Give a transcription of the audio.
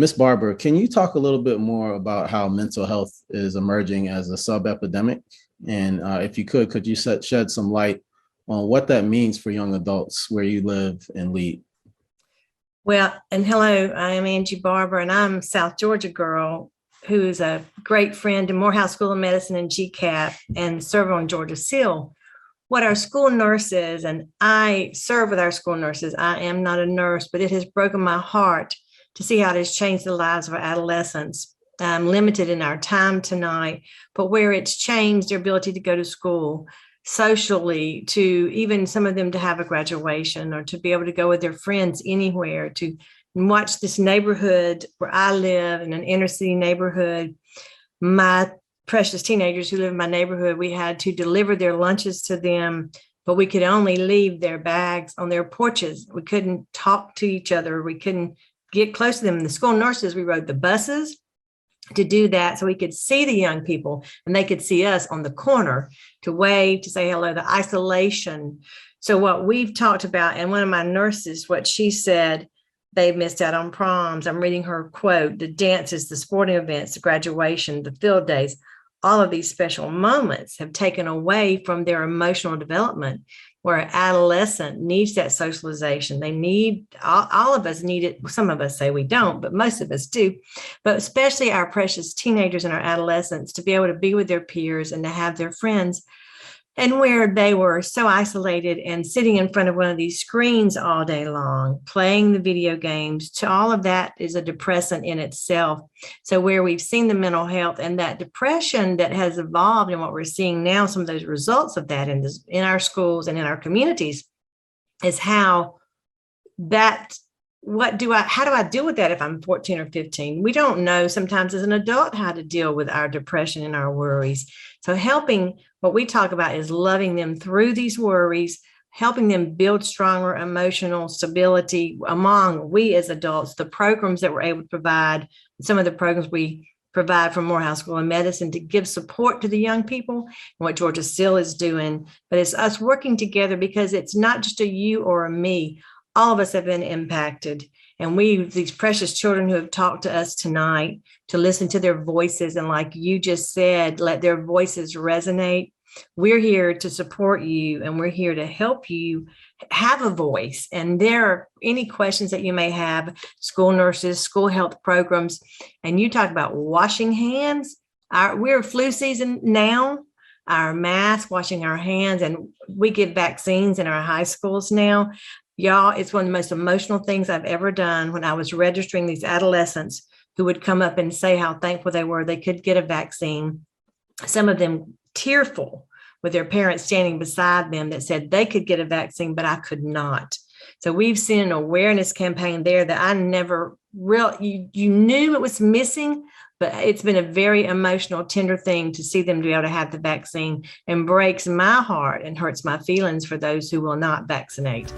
Miss Barber, can you talk a little bit more about how mental health is emerging as a sub-epidemic? And if you could you shed some light on what that means for young adults where you live and lead? Well, and hello, I am Angie Barber, and I'm a South Georgia girl who is a great friend to Morehouse School of Medicine and GCAP and serve on Georgia CEAL. What our school nurses, and I serve with our school nurses. I am not a nurse, but it has broken my heart to see how it has changed the lives of our adolescents. I'm limited in our time tonight, but where it's changed their ability to go to school, socially, to even some of them to have a graduation or to be able to go with their friends anywhere, to watch this neighborhood where I live in an inner city neighborhood. My precious teenagers who live in my neighborhood, we had to deliver their lunches to them, but we could only leave their bags on their porches. We couldn't talk to each other. We couldn't get close to them. The school nurses, we rode the buses to do that so we could see the young people and they could see us on the corner to wave, to say hello, the isolation. So what we've talked about, and one of my nurses, what she said, they've missed out on proms. I'm reading her quote: the dances, the sporting events, the graduation, the field days, all of these special moments have taken away from their emotional development, where an adolescent needs that socialization. They need, all of us need it. Some of us say we don't, but most of us do. But especially our precious teenagers and our adolescents, to be able to be with their peers and to have their friends. And where they were so isolated and sitting in front of one of these screens all day long, playing the video games, to all of that is a depressant in itself. So where we've seen the mental health and that depression that has evolved, and what we're seeing now, some of those results of that in our schools and in our communities, is how that, how do I deal with that if I'm 14 or 15? We don't know sometimes as an adult how to deal with our depression and our worries. So helping, what we talk about is loving them through these worries, helping them build stronger emotional stability among we as adults, the programs that we're able to provide, some of the programs we provide from Morehouse School of Medicine to give support to the young people, and what Georgia CEAL is doing. But it's us working together, because it's not just a you or a me. All of us have been impacted. And these precious children who have talked to us tonight, to listen to their voices, and like you just said, let their voices resonate. We're here to support you, and we're here to help you have a voice. And there are any questions that you may have, school nurses, school health programs. And you talk about washing hands. We're flu season now. Our masks, washing our hands, and we give vaccines in our high schools now. Y'all, it's one of the most emotional things I've ever done when I was registering these adolescents who would come up and say how thankful they were they could get a vaccine. Some of them tearful with their parents standing beside them that said they could get a vaccine, but I could not. So we've seen an awareness campaign there that I never really, you knew it was missing, but it's been a very emotional, tender thing to see them be able to have the vaccine, and breaks my heart and hurts my feelings for those who will not vaccinate.